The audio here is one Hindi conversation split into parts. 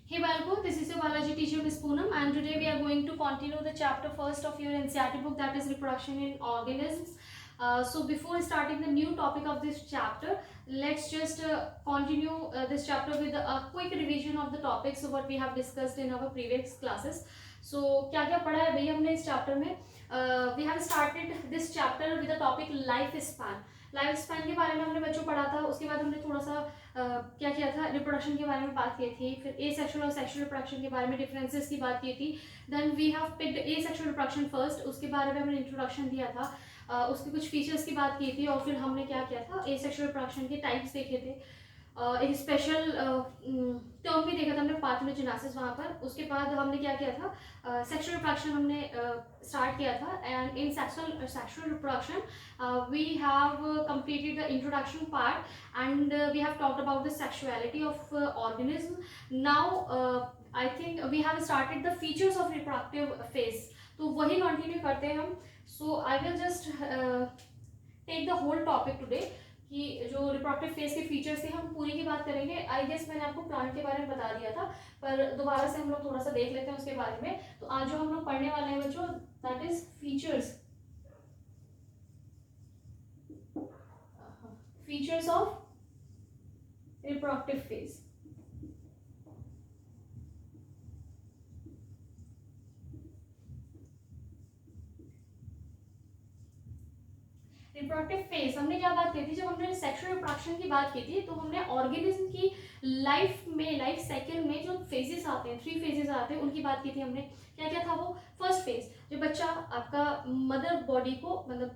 Hey Balko, this is your biology teacher Miss Poonam, and today we are going to continue the chapter first of your NCERT book, that is reproduction in organisms. So before starting the new topic of this chapter, let's just continue this chapter with a quick revision of the topics of what we have discussed in our previous classes. So क्या क्या पढ़ा है भैया हमने इस चैप्टर में? We have started this chapter with the topic life span. Life span के बारे में हमने बच्चों पढ़ा था. उसके बाद हमने थोड़ा सा क्या किया था, रिप्रोडक्शन के बारे में बात की थी. फिर ए सेक्शुअल और सेक्शुअल रिप्रोडक्शन के बारे में डिफरेंसेस की बात की थी. Then we have picked asexual reproduction first. उसके बारे में हमने इंट्रोडक्शन दिया था. उसके कुछ फीचर्स की बात की थी. और फिर हमने क्या किया था, ए सेक्शुअल रिप्रोडक्शन के टाइप्स देखे थे. एक स्पेशल टर्म भी देखा था हमने, पार्थेनोजेनेसिस वहाँ पर. उसके बाद हमने क्या किया था, सेक्सुअल रिप्रोडक्शन हमने स्टार्ट किया था. And in sexual reproduction we have completed the introduction part, and we have talked about the sexuality of organism. Now I think we have started the features of reproductive phase. तो वही कंटिन्यू करते हैं हम. So I will just take the whole topic today कि जो रिप्रोडक्टिव फेज के फीचर्स थे हम पूरी की बात करेंगे. आई गेस मैंने आपको प्लांट के बारे में बता दिया था, पर दोबारा से हम लोग थोड़ा सा देख लेते हैं उसके बारे में. तो आज जो हम लोग पढ़ने वाले हैं बच्चों, that is features of reproductive phase. Reproductive phase हमने क्या बात की थी, जब हमने सेक्सुअल रिप्रोडक्शन की बात की थी तो हमने ऑर्गेनिज्म की लाइफ में, लाइफ साइकिल में जो फेजेस आते हैं, 3 फेजेस आते हैं, उनकी बात की थी हमने. क्या क्या था वो? फर्स्ट फेज, जब बच्चा आपका मदर बॉडी को मतलब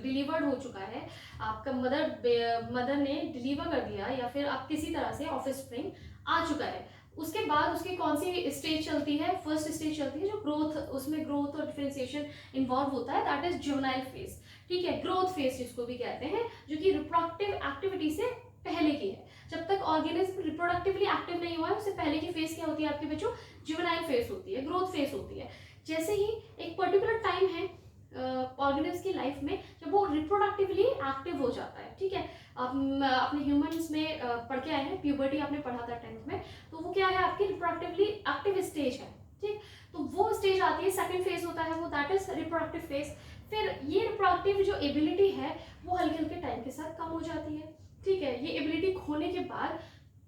डिलीवर्ड हो चुका है, आपका मदर ने डिलीवर कर दिया, या फिर आप किसी तरह से ऑफस्प्रिंग आ चुका है. उसके बाद उसकी कौन सी स्टेज चलती है? फर्स्ट स्टेज चलती है जो ग्रोथ, उसमें ग्रोथ और डिफरेंशिएशन इन्वॉल्व होता है, दैट इज जुवेनाइल फेज. ठीक है, ग्रोथ फेज जिसको भी कहते हैं, जो कि रिप्रोडक्टिव एक्टिविटी से पहले की है. जब तक ऑर्गेनिज्म रिप्रोडक्टिवली एक्टिव नहीं हुआ है, उससे पहले की फेज क्या होती है आपके बच्चों? जुवेनाइल फेज होती है, ग्रोथ फेज होती है. जैसे ही एक पर्टिकुलर टाइम है ऑर्गेनिज्म की लाइफ में जब वो रिप्रोडक्टिवली एक्टिव हो जाता है. ठीक है, अपने ह्यूमंस में पढ़ के आए हैं, प्यूबर्टी आपने पढ़ा था 10th में. तो वो क्या है, आपकी रिप्रोडक्टिवली एक्टिव स्टेज है. ठीक, तो वो स्टेज आती है, सेकंड फेज होता है वो, दैट इज रिप्रोडक्टिव फेज. फिर ये रिप्रोडक्टिव जो एबिलिटी है वो हल्के हल्के टाइम के साथ कम हो जाती है. ठीक है, ये एबिलिटी खोने के बाद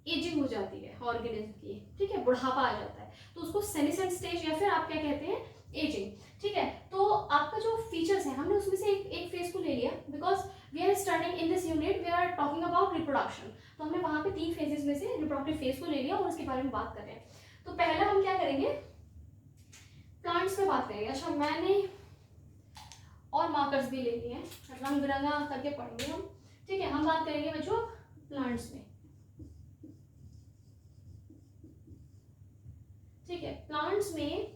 एजिंग हो जाती है ऑर्गेनिज्म की. ठीक है, बुढ़ापा आ जाता है, तो उसको सेनेसेंट स्टेज या फिर आप क्या कहते हैं, एजिंग. ठीक है, तो आपका जो फीचर्स है हमने उसमें से एक फेज को ले लिया, because we are studying in this unit, we are talking about reproduction. तो हमने वहां पे 3 फेजेस में से रिप्रोडक्टिव फेज को ले लिया और उसके बारे में बात कर रहे हैं. तो पहला हम क्या करेंगे, प्लांट्स पे बात करेंगे. अच्छा, मैंने और मार्कर्स भी ले लिए हैं, रंग बिरंगा करके पढ़ेंगे हम. ठीक है, हम बात करेंगे बच्चों प्लांट्स में. ठीक है, प्लांट्स में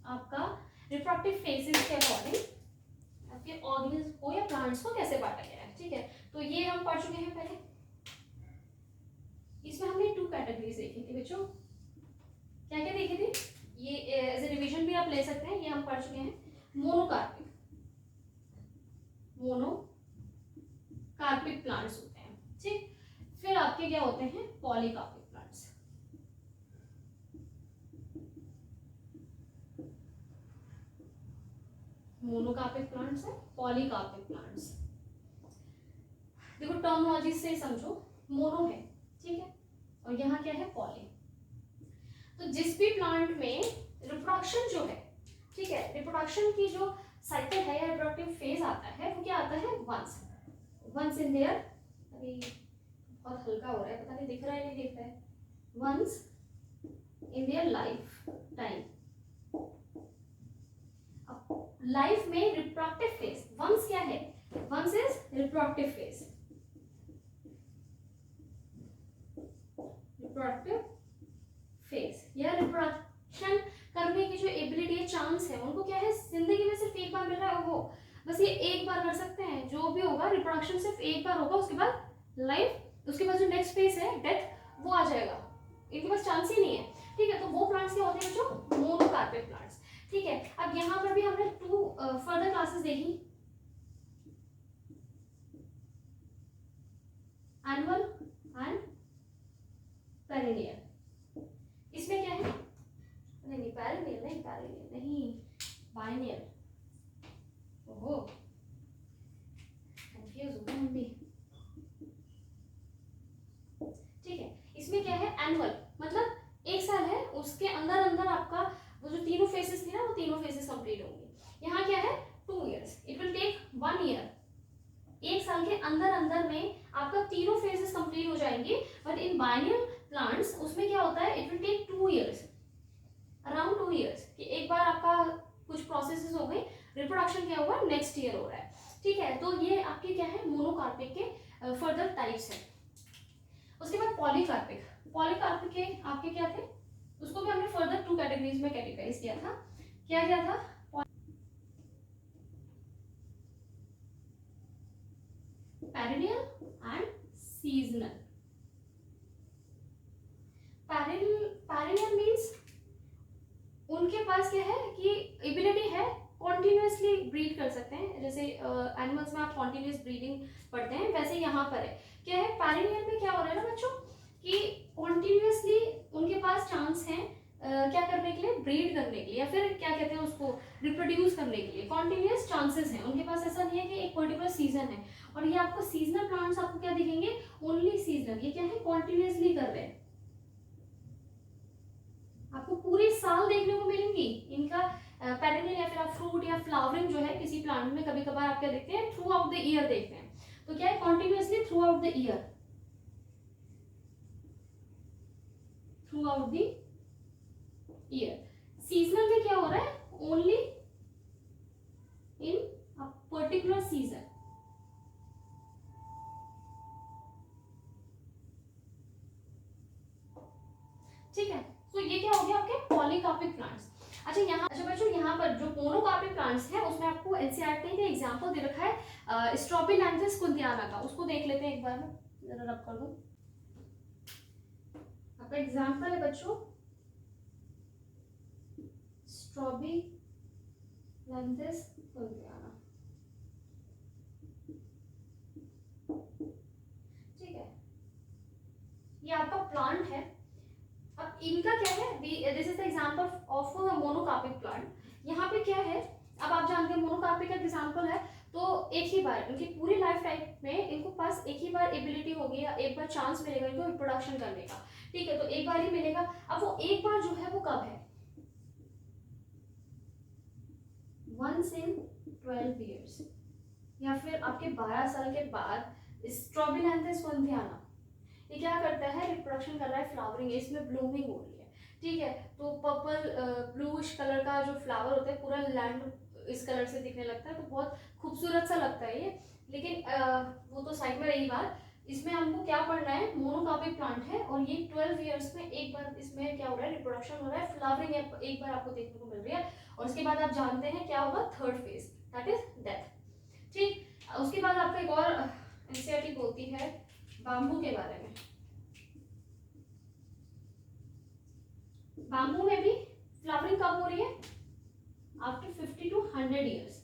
आपका रिप्रोडक्टिव फेजेस के अकॉर्डिंग आपके ऑर्गेनिज्म को या प्लांट्स को कैसे बांटा गया है. ठीक है, तो ये हम पढ़ चुके हैं पहले. इसमें हमने 2 कैटेगरीज देखी थी बच्चों. क्या क्या देखी थी? ये एज ए रिवीजन भी आप ले सकते हैं. ये हम पढ़ चुके हैं, मोनोकार्पिक प्लांट्स होते हैं. ठीक, फिर आपके क्या होते हैं, पॉलीकार्पिक प्लांट्स. मोनोकार्पिक प्लांट्स है, पॉलीकार्पिक प्लांट्स. देखो टर्मिनोलॉजी से समझो, मोनो है, ठीक है, और यहाँ क्या है, पॉली. तो जिस भी प्लांट में रिप्रोडक्शन जो है, ठीक है, रिप्रोडक्शन की जो साइकिल है या रिप्रोडक्टिव फेज आता है, वो क्या आता है, वंस इन देयर, अभी बहुत हल्का हो रहा है, पता नहीं दिख रहा है नहीं दिख रहा है, once in their lifetime. Life में रिप्रोडक्टिव फेज वंस क्या है, once is reproductive phase. Reproductive phase या रिप्रोडक्शन करने की जो एबिलिटी है, चांस है, उनको क्या है, जिंदगी में सिर्फ एक बार मिल रहा है, वो बस ये एक बार कर सकते हैं. जो भी होगा रिप्रोडक्शन सिर्फ एक बार होगा, उसके बाद लाइफ, उसके बाद जो नेक्स्ट फेज है डेथ, वो आ जाएगा. इनके पास चांस ही नहीं है. ठीक है, तो वो प्लांट्स क्या होते हैं बच्चों, मोनोकार्पिक प्लांट्स. ठीक है, अब यहाँ पर भी हमने 2 फर्दर क्लासेस देखी, एनुअल एंड पेरिनियल. एनुअल मतलब एक साल है, उसके अंदर अंदर आपका वो जो तीनों फेजेस थी ना, वो तीनों फेजेस कंप्लीट होंगे। यहाँ क्या है 2 years, it will take 1 year, एक साल के अंदर अंदर में आपका तीनों फेजेस कंप्लीट हो जाएंगे। बट इन बाइनियल प्लांट्स उसमें क्या होता है, it will take 2 years, around 2 years, कि एक बार आपका कुछ प्रोसेसेस हो गए, रिप्रोडक्शन क्या हुआ नेक्स्ट ईयर हो रहा है। ठीक है, तो ये आपके क्या है मोनोकार्पिक के फर्दर टाइप्स है। उसके बाद पॉलीकार्पिक, पॉलीकार्पिक के आपके क्या थे, उसको भी हमने फर्दर 2 कैटेगरीज में कैटेगराइज किया था। क्या क्या था, perennial and seasonal. Perennial means उनके पास क्या है कि एबिलिटी है कॉन्टिन्यूसली ब्रीड कर सकते हैं, जैसे एनिमल्स में आप कॉन्टिन्यूस ब्रीडिंग पढ़ते हैं, वैसे यहाँ पर है क्या है, पेरिनियल में क्या हो रहा है ना बच्चों कि कॉन्टिन्यूसली उनके पास चांस है क्या करने के लिए, ब्रीड करने के लिए, या फिर क्या कहते हैं उसको रिप्रोड्यूस करने के लिए, कॉन्टिन्यूस चांसेस हैं उनके पास। ऐसा नहीं है कि एक पर्टिकुलर सीजन है। और ये आपको सीजनल प्लांट्स आपको क्या दिखेंगे, ओनली सीजनल, ये क्या है कॉन्टिन्यूसली कर रहे हैं, आपको पूरे साल देखने को मिलेंगी इनका पेरिनियल या फिर आप फ्रूट या फ्लावरिंग जो है किसी प्लांट में कभी कभार आप क्या देखते हैं थ्रू आउट द ईयर देखते हैं, तो क्या है continuously through out the year, through out the year. Seasonal में क्या हो रहा है, only in a particular season. ठीक है, तो ये क्या हो गया आपके पॉलीकार्पिक प्लांट्स। अच्छा यहाँ, अच्छा बच्चों यहाँ पर जो मोनोकार्पिक प्लांट्स हैं उसमें आपको एनसीईआरटी का एग्जांपल दे रखा है स्ट्रॉबिलैंथस कुंतियाना का, उसको देख लेते हैं एक बार, में जरा रब कर दूं। आपका एग्जांपल है बच्चों स्ट्रॉबिलैंथस कुंतियाना। ठीक है, ये आपका प्लांट है। अब इनका क्या है, this is the example of monocarpic plant. यहाँ पे क्या है, अब आप जानते हैं मोनोकार्पिक का एग्जांपल है, तो एक ही बार उनकी पूरी लाइफ टाइम में इनको पास एक ही बार एबिलिटी होगी या एक बार चांस मिलेगा इनको रिप्रोडक्शन करने का। ठीक है, तो एक बार ही मिलेगा। अब वो एक बार जो है वो कब है, वंस इन 12 years, या फिर आपके 12 साल के बाद। स्ट्रॉबिलैंथस कुंतियाना ये क्या करता है, रिप्रोडक्शन कर रहा है, फ्लावरिंग है, इसमें ब्लूमिंग हो रही है। ठीक है, तो पर्पल ब्लूइश कलर का जो फ्लावर होता है, पूरा लैंड इस कलर से दिखने लगता है, तो बहुत खूबसूरत सा लगता है ये। लेकिन वो तो साइड में रही बात, इसमें हमको क्या पढ़ना है, मोनोकार्पिक प्लांट है और ये 12 years में एक बार इसमें क्या हो रहा है, रिप्रोडक्शन हो रहा है, फ्लावरिंग एक बार आपको देखने को मिल रही है, और उसके बाद आप जानते हैं क्या होगा, third phase, that is death. ठीक, उसके बाद आपका एक और एनसीईआरटी बोलती है बाम्बू के बारे में। बाम्बू में भी फ्लावरिंग कब हो रही है, आफ्टर 50 to 100 years।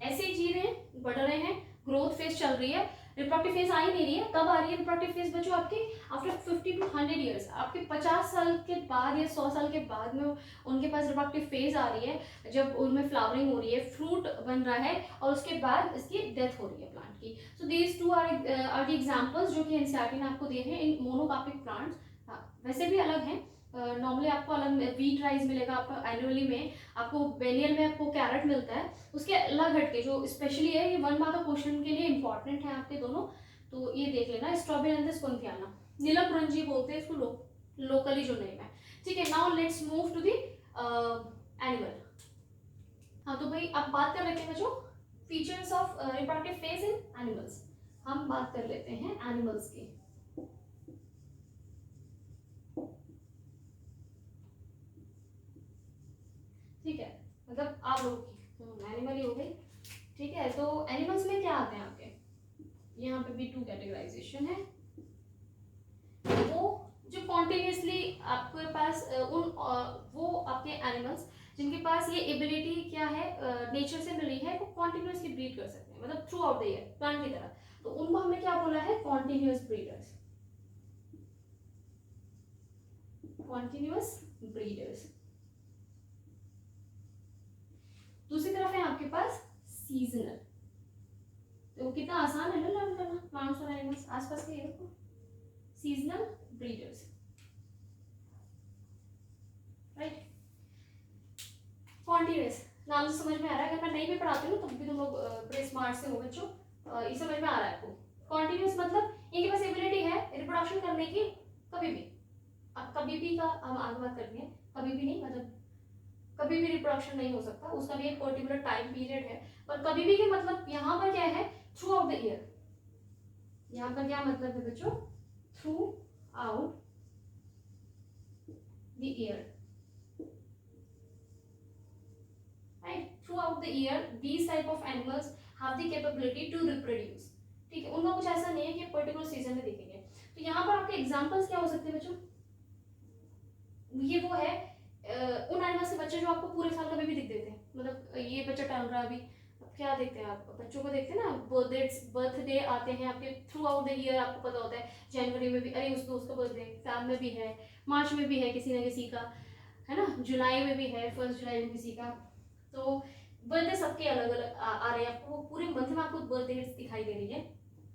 ऐसे ही जी रहे हैं, बढ़ रहे हैं, ग्रोथ फेज चल रही है, रिप्रोडक्टिव फेज आ ही नहीं रही है। कब आ रही है रिप्रोडक्टिव फेज बच्चों, आपके आफ्टर 50 to 100 years, आपके 50 साल के बाद या 100 साल के बाद में उनके पास रिप्रोडक्टिव फेज आ रही है, जब उनमें फ्लावरिंग हो रही है, फ्रूट बन रहा है, और उसके बाद इसकी डेथ हो रही है प्लांट की। So these two are the examples जो कि एनसीईआरटी ने आपको दिए हैं इन मोनोकार्पिक प्लांट्स। हाँ, वैसे भी अलग हैं, नॉर्मली आपको अलग वीट राइस मिलेगा, आपको एनुअली में आपको बेनियल में आपको कैरेट मिलता है, उसके अलग हटके जो स्पेशली है, ये 1 मार्क का क्वेश्चन के लिए इंपॉर्टेंट है आपके दोनों, तो ये देख लेना। स्ट्रॉबिलैंथस कुंतियाना, नीलकुरंजी बोलते हैं इसको, लोकली जो नेम है। ठीक है, now let's move to the animal. हाँ तो भाई अब बात कर लेते हैं बच्चों features of reproductive phase in animals. हम बात कर लेते हैं एनिमल्स की। ठीक है, मतलब आप लोग की एनिमल ही हो गई। ठीक है, तो एनिमल्स में क्या आते हैं आपके, यहाँ पे भी 2 कैटेगराइजेशन है। वो जो कॉन्टिन्यूसली आपके पास वो आपके एनिमल्स जिनके पास ये एबिलिटी क्या है, नेचर से मिली है, वो कॉन्टिन्यूसली ब्रीड कर सकते हैं, मतलब through out the year plant की तरह, तो उनको हमने क्या बोला है, कॉन्टिन्यूस ब्रीडर्स, कॉन्टिन्यूस ब्रीडर्स। दूसरी तरफ है आपके पास सीजनल, तो कितना आसान है ना लर्न करना, प्लांट्स और एनिमल्स आसपास के देखो। Seasonal breeders, right. कॉन्टिन्यूस नाम से समझ में आ रहा है, अगर मैं नहीं भी पढ़ाती हूँ तो भी तुम लोग बड़े स्मार्ट से हो बच्चों, ये समझ में आ रहा है आपको। कॉन्टिन्यूस मतलब इनके पास एबिलिटी है रिप्रोडक्शन करने की कभी भी। अब कभी भी का हम आगे बात करते हैं, कभी भी नहीं मतलब कभी भी रिप्रोडक्शन नहीं हो सकता, उसका भी एक पर्टिकुलर टाइम पीरियड है। पर कभी भी के मतलब यहाँ पर क्या है, थ्रू आउट द ईयर। यहाँ पर क्या मतलब है बच्चों, throughout the year, right. Throughout the year these type of animals have the capability to reproduce, ठीक है। उनका कुछ ऐसा नहीं है कि पर्टिकुलर सीजन में दिखेंगे। तो यहाँ पर आपके एग्जांपल्स क्या हो सकते हैं बच्चों, ये वो है उन एनिमल्स के बच्चे जो आपको पूरे साल कभी भी दिख देते हैं। मतलब ये बच्चा टहल रहा है अभी, क्या देखते हैं आप, बच्चों को देखते हैं ना, बर्थडे आते हैं आपके थ्रू आउट द ईयर, आपको पता होता है जनवरी में भी अरे उस दोस्त का बर्थडे, फैब में भी है, मार्च में भी है किसी न किसी का, है ना, जुलाई में भी है, 1 जुलाई में किसी का। तो बर्थडे सबके अलग अलग आ रहे हैं आपको, वो पूरे मंथ में आपको बर्थडे दिखाई दे रही है।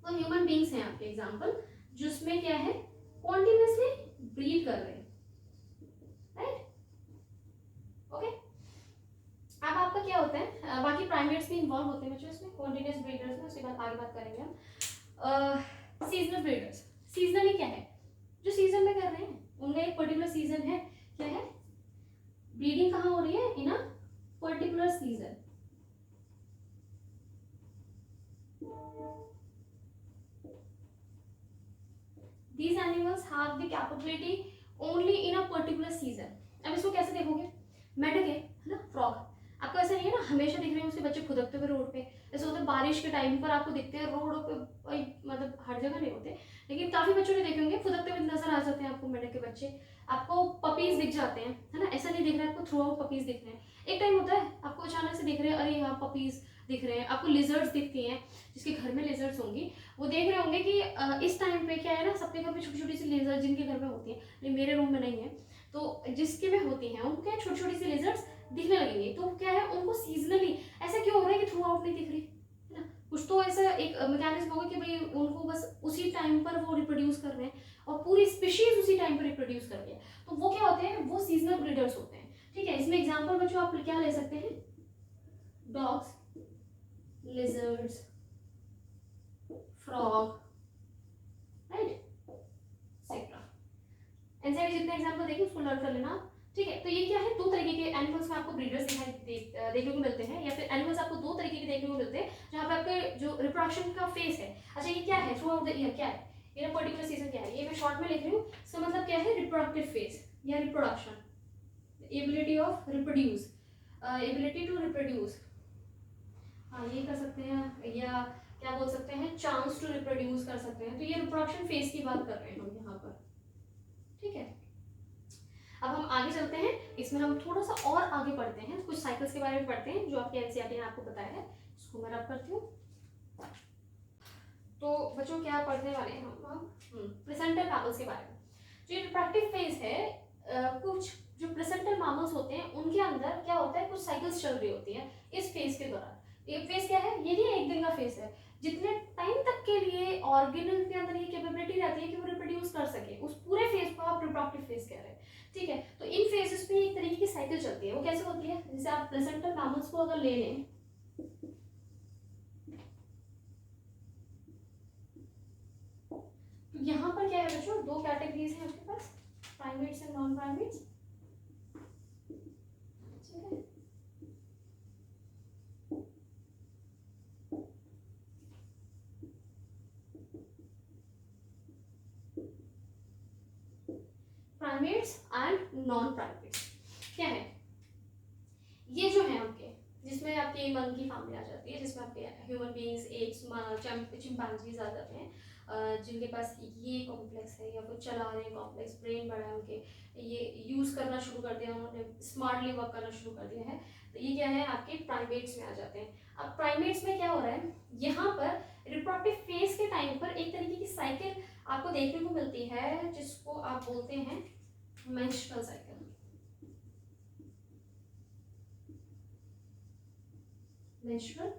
तो ह्यूमन बींग्स हैं आपके एग्जाम्पल, जिसमें क्या है कॉन्टिन्यूसली ब्रीड कर रहे हैं, राइट, ओके। अब आपका क्या होता है, बाकी प्राइमेट्स भी इन्वॉल्व होते हैं बच्चों इसमें, कॉन्टिन्यूस ब्रीडर्स में, उसके बाद आगे बात करेंगे हम। सीजनल ब्रीडर्स, सीजनली क्या है, जो सीजन में कर रहे हैं उनका एक पर्टिकुलर सीजन है, क्या है, ब्रीडिंग कहाँ हो रही है, in a particular season. These animals have the capability only in a particular season. अब इसको कैसे देखोगे, मेढक है ना, फ्रॉग, आपको ऐसा नहीं है ना हमेशा दिख रहे हैं उसके बच्चे खुदकते हुए रोड पे, ऐसे होता है बारिश के टाइम पर आपको दिखते हैं रोड पे, मतलब हर जगह नहीं होते, लेकिन काफी बच्चों ने देखे होंगे खुदकते हुए नजर आ जाते हैं आपको मेढक के बच्चे, आपको पपीज दिख जाते हैं, है ना, ऐसा नहीं दिख रहा है आपको थ्रू आउट पपीज दिख रहे हैं, एक टाइम होता है आपको अचानक से दिख रहे हैं अरे यहाँ पपीज दिख रहे हैं, आपको लिजर्ड्स दिखती हैं, जिसके घर में लिजर्ड्स होंगी वो देख रहे होंगे कि इस टाइम पे क्या है ना, सबके घर में छोटी छोटी सी लेजर जिनके घर में होती है, लेकिन मेरे रूम में नहीं है, तो जिसके में होती हैं उनको क्या छोटी छोटी सी लेजर्स दिखने लगेंगी, तो क्या है उनको सीजनली ऐसा क्यों हो रहा है कि थ्रू आउट नहीं दिख रही है ना, कुछ तो ऐसा एक मैकेनिज्म होगा कि भाई उनको बस उसी टाइम पर वो रिप्रोड्यूस कर रहे हैं और पूरी स्पीशीज उसी टाइम पर रिप्रोड्यूस कर रही है, तो वो क्या होते हैं, वो सीजनल ब्रीडर्स होते हैं, ठीक है। इसमें एग्जाम्पल बच्चों आप क्या ले सकते हैं, dogs, lizards, frog, right, etcetera. NCERT जितने एग्जांपल देखे उसको लर्न कर लेना, ठीक है। तो ये क्या है, दो तरीके के एनिमल्स में आपको ब्रीडर्स देखने को मिलते हैं, या फिर एनिमल्स आपको दो तरीके के देखने को मिलते हैं जहाँ पे आपके जो रिप्रोडक्शन का फेस है, अच्छा ये क्या है, थ्रू आउट द ईयर क्या है, इन पर्टिकुलर सीजन क्या है, ये मैं शॉर्ट में लिख रही हूँ, इसका मतलब क्या है, रिप्रोडक्टिव फेज या reproduction, ability of reproduce, ability to reproduce, हाँ ये कर सकते हैं, या क्या बोल सकते हैं, चांस टू रिप्रोड्यूस कर सकते हैं, तो ये रिप्रोडक्शन फेज की बात कर रहे हैं हम यहाँ पर, ठीक है। अब हम आगे चलते हैं, इसमें हम थोड़ा सा और आगे पढ़ते हैं, कुछ साइकिल्स के बारे में पढ़ते हैं जो आपके एनसीईआरटी ने आपको बताया है, इसको मैं रब करती हूँ। तो बच्चों क्या पढ़ने वाले हैं हम प्लेसेंटल मैमल्स के बारे में। जो रिप्रोडक्टिव फेज है, कुछ जो प्लेसेंटल मैमल्स होते हैं उनके अंदर क्या होता है, कुछ साइकिल्स चल रही होती है इस फेज के दौरान। ये फेज क्या है, ये नहीं एक दिन का फेज है, जितने टाइम तक के लिए ऑर्गेनल के अंदर ये कैपेबिलिटी रहती है कि वो रिप्रोड्यूस कर सके, उस पूरे फेज को आप रिप्रोडक्टिव फेज कह रहे हैं, ठीक है। तो इन फेजेस में एक तरीके की साइकिल चलती है, वो कैसे होती है, जैसे आप प्लेसेंटल मैमल्स को अगर ले लें, तो यहाँ पर क्या है बच्चों, दो कैटेगरीज हैं आपके पास, प्राइमेट्स एंड नॉन प्राइमेट्स, ठीक है। प्राइमेट्स एंड नॉन प्राइमेट्स क्या है, ये जो है आपके, जिसमें आपकी मंकी फैमिली आ जाती है, जिसमें आपके ह्यूमन बीइंग्स, एप्स, चिंपैंजीज आ जाते हैं, जिनके पास ये कॉम्प्लेक्स है या फिर चला रहे हैं कॉम्प्लेक्स, ब्रेन बड़ा है उनके, ये यूज़ करना शुरू कर दिया उन्होंने, स्मार्टली वर्क करना शुरू कर दिया है, तो ये क्या है आपके प्राइमेट्स में आ जाते हैं। अब प्राइमेट्स में क्या हो रहा है, यहाँ पर रिप्रोडक्टिव फेज के टाइम पर एक तरीके की साइकिल आपको देखने को मिलती है, जिसको आप बोलते हैं मेंस्ट्रुअल साइकिल, मेंस्ट्रुअल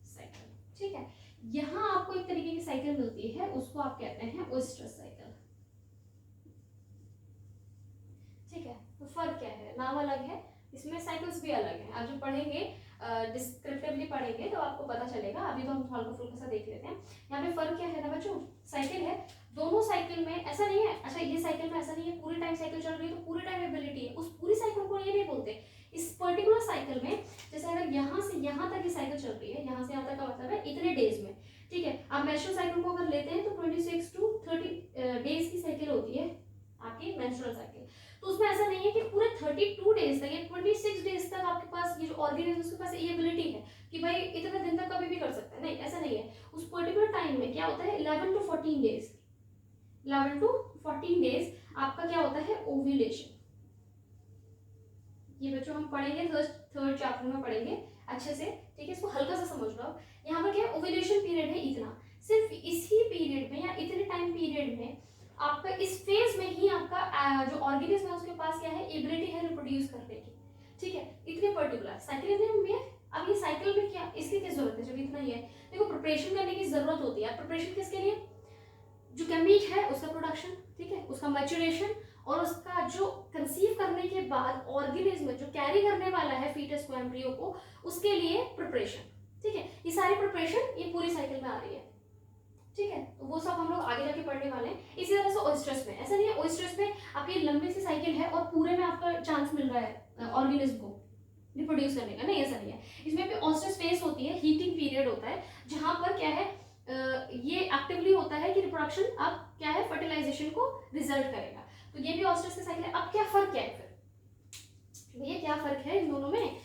साइकिल, ठीक है। यहाँ आपको एक तरीके की साइकिल मिलती है, उसको आप कहते हैं ओएस्ट्रस साइकिल, नाम अलग है, इसमें साइकिल्स भी अलग हैं। आप जब पढ़ेंगे डिस्क्रिप्टिवली पढ़ेंगे तो आपको पता चलेगा। अभी तो हम हल्का फुल्का सा देख लेते हैं। यहाँ पे फर्क क्या है ना बच्चों, साइकिल है, दोनों साइकिल में ऐसा नहीं है, अच्छा ये साइकिल में ऐसा नहीं है पूरे टाइम साइकिल चल रही है तो पूरे टाइम एबिलिटी है, उस पूरी साइकिल को ये नहीं बोलते। इस पर्टिकुलर साइकिल में जैसे अगर यहाँ से यहाँ तक ये साइकिल चल रही है, यहाँ से यहाँ तक का मतलब है इतने डेज में, ठीक है। आप मेंस्ट्रुअल साइकिल को अगर लेते हैं तो 26 to 30 डेज की साइकिल होती है आपकी मेंस्ट्रुअल साइकिल। तो उसमें ऐसा नहीं है कि पूरे 32 डेज तक या 26 डेज तक आपके पास ये जो ऑर्गेनिज्म उसके पास ये एबिलिटी है कि भाई इतने दिन तक कभी भी कर सकता है, नहीं ऐसा नहीं है। उस पर्टिकुलर टाइम में क्या होता है 11 to 14 डेज, 11 to 14 डेज आपका क्या होता है ओव्यूलेशन। ये बच्चों हम पढ़ेंगे थर्ड चैप्टर में पढ़ेंगे अच्छे से, ठीक है। इसको हल्का सा समझ लो। यहाँ पर क्या है ओव्यूलेशन पीरियड है इतना, सिर्फ इसी पीरियड में या इतने टाइम पीरियड में आपका इस फेज में ही आपका जो ऑर्गेनिज्म है उसके पास क्या है एबिलिटी है रिप्रोड्यूस करने की, ठीक है। इतने पर्टिकुलर साइकिल में, अब ये साइकिल में क्या इसकी क्या जरूरत है जब इतना ही है। देखो प्रिपरेशन करने की जरूरत होती है। प्रिपरेशन किसके लिए, जो गैमीट है उसका प्रोडक्शन, ठीक है, उसका मैच्योरेशन और उसका जो कंसीव करने के बाद ऑर्गेनिज्म जो कैरी करने वाला है फीटस को एम्ब्रियो को, उसके लिए प्रिपरेशन, ठीक है। ये सारी प्रिपरेशन ये पूरी साइकिल में आ रही है, ठीक है। तो वो सब हम लोग आगे जाके पढ़ने वाले हैं। इसी तरह से ओएस्ट्रस में ऐसा नहीं है, ओएस्ट्रस में आपकी लंबी सी साइकिल है और पूरे में आपका चांस मिल रहा है ऑर्गेनिज्म को रिप्रोड्यूस करने का, नहीं ऐसा नहीं है। इसमें भी ओएस्ट्रस फेज होती है, हीटिंग पीरियड होता है जहां पर क्या है ये एक्टिवली होता है कि रिप्रोडक्शन अब क्या है फर्टिलाइजेशन को रिजल्ट करेगा। तो ये भी ओएस्ट्रस की साइकिल है। अब क्या फर्क क्या है फिर भैया, क्या फर्क है इन दोनों में?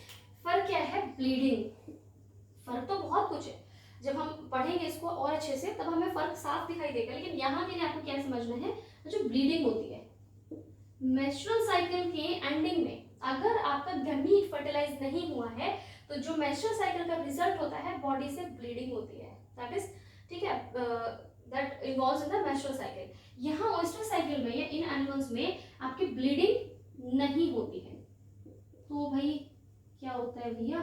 फर्क क्या है, ब्लीडिंग। फर्क तो बहुत कुछ है, जब हम पढ़ेंगे इसको और अच्छे से तब हमें फर्क साफ दिखाई देगा। लेकिन यहाँ के लिए आपको क्या समझना है, जो ब्लीडिंग होती है मेंस्ट्रुअल साइकिल के एंडिंग में, अगर आपका गैमीट फर्टिलाइज नहीं हुआ है तो जो मेंस्ट्रुअल साइकिल का रिजल्ट होता है बॉडी से ब्लीडिंग होती है, दैट इज, ठीक है, that involves in the menstrual cycle. यहाँ ओएस्ट्रस साइकिल में या इन एनिमल्स में आपकी ब्लीडिंग नहीं होती है। तो भाई क्या होता है भैया,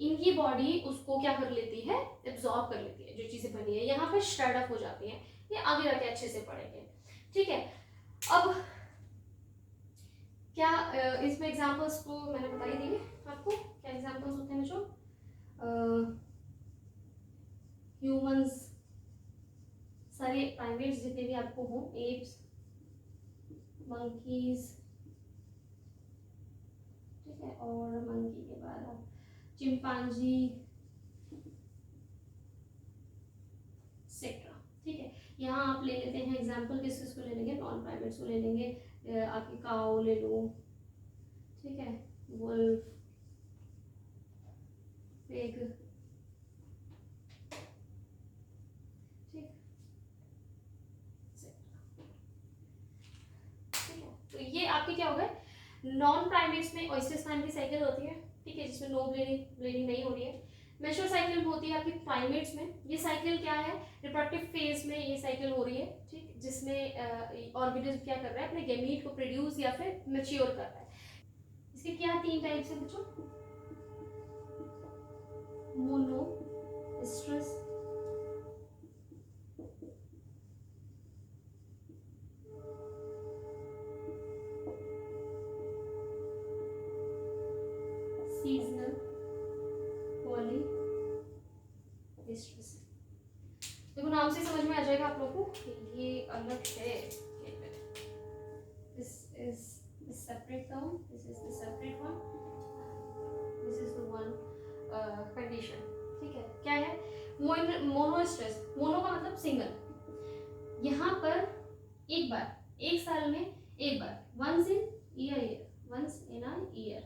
इनकी बॉडी उसको क्या कर लेती है, एब्जॉर्ब कर लेती है जो चीजें बनी है, यहाँ पे स्ट्रेड अप हो जाती है। ये आगे जाके अच्छे से पढ़ेंगे, ठीक है। अब क्या इसमें एग्जांपल्स को मैंने बता ही दिए आपको, क्या एग्जांपल्स होते हैं जो ह्यूमंस, सारे प्राइमेट्स जितने भी आपको हो, एप्स, मंकीज, ठीक है, और मंकी के बाद आप चिंपांजी सेक्ट्रा, ठीक है। यहाँ आप ले लेते हैं एग्जाम्पल किस किस को ले लेंगे, नॉन प्राइमेट्स को ले लेंगे, आपकी काऊ ले लो, ठीक है, वुल्फ, पिग, ठीक है। तो ये आपके क्या हो गए, नॉन प्राइमेट्स में ओएस्ट्रस टाइम की साइकिल होती है, ठीक है, जिसमें नो ब्लीडिंग नहीं हो रही है। मेंस्ट्रुअल साइकिल होती है आपकी प्राइमेट्स में। ये साइकिल क्या है, रिप्रोडक्टिव फेज में ये साइकिल हो रही है, ठीक, जिसमें ऑर्गेनिज्म क्या कर रहा है, अपने गैमीट को प्रोड्यूस या फिर मैच्योर कर रहा है। इसके क्या 3 टाइप्स हैं बच्चों, मोनोएस्ट्रस, सीजनल, पॉलीएस्ट्रस। देखो नाम से समझ में आ जाएगा आप लोगों को, ये अलग है। This is the separate term, this is the separate one, this is the one condition, ठीक है। क्या है मोनोएस्ट्रस, मोनो का मतलब सिंगल। यहाँ पर एक बार, एक साल में एक बार, once in year, once in a year,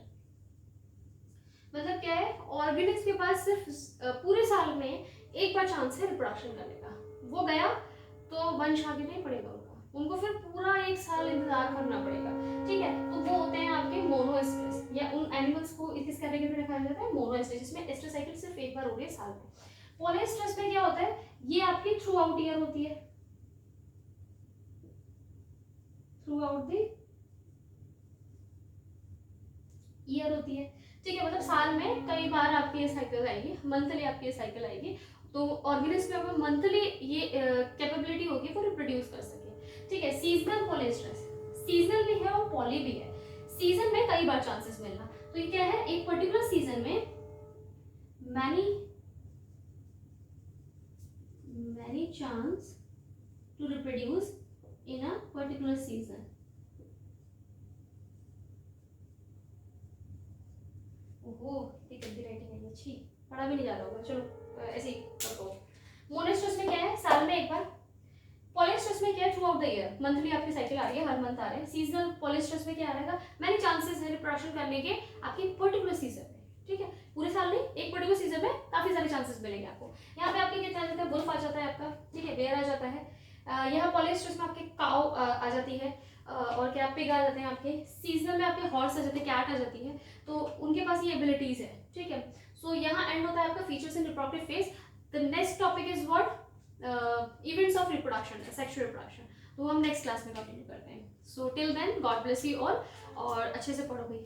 मतलब क्या है, ऑर्गेनिज्म के पास सिर्फ पूरे साल में एक बार चांस है रिप्रोडक्शन करने का। वो गया तो वंश आगे नहीं पड़ेगा उनको फिर पूरा एक साल इंतजार करना पड़ेगा, ठीक है। तो वो होते हैं आपके मोनोएस्ट्रस, या उन एनिमल्स को किस कैटेगरी में रखा जाता है, मोनोएस्ट्रस, जिसमें एस्ट्रस साइकिल सिर्फ एक बार हो रही है साल में। पॉलीएस्ट्रस में क्या होता है, ये आपकी थ्रू आउट ईयर होती है, थ्रू आउट द ईयर होती है, ठीक है। मतलब साल में कई बार आपकी ये साइकिल आएगी, मंथली आपकी ये साइकिल आएगी। तो ऑर्गेनिज्म में मंथली ये कैपेबिलिटी होगी वो रिप्रोड्यूस कर सके, ठीक है। सीजनल पॉलीएस्ट्रस, सीजनल भी है और पॉली भी है। सीजन में कई बार चांसेस मिलना, तो ये क्या है, एक पर्टिकुलर सीजन में many chance to reproduce in a particular season. ओहो, ये गंदी राइटिंग है, अच्छी पढ़ा भी नहीं जा रहा होगा, चलो ऐसे ही रखो। मोनोस्ट्रस में क्या है, साल में एक बार। पॉलिस्ट्रस में क्या है, through out the year, monthly आपकी साइकिल आ रही है, हर मंथ आ रहे हैं। सीजनल पॉलिस्ट्रस में क्या रहेगा, मैंने चांसेस है रिप्रोडक्शन करने के आपके पर्टिकुलर सीजन में, ठीक है, पूरे साल नहीं, एक पर्टिकुलर सीजन में काफी सारे चांसेस मिलेंगे आपको। यहाँ पे आपके कितना आ जाता है, वुल्फ आ जाता है आपका, ठीक है, बेयर आ जाता है। यहाँ पॉलिस्ट्रस में आपके काउ आ जाती है, और क्या पिग आ जाते हैं आपके। सीजनल में आपके हॉर्स आ जाते हैं, कैट आ जाती है, तो उनके पास ये एबिलिटीज है, ठीक है। सो यहाँ एंड होता है आपका features in reproductive phase. The next topic is what, events of reproduction, sexual reproduction, तो हम नेक्स्ट क्लास में कंटिन्यू करते हैं। So till then God bless you all, और अच्छे से पढ़ो भाई।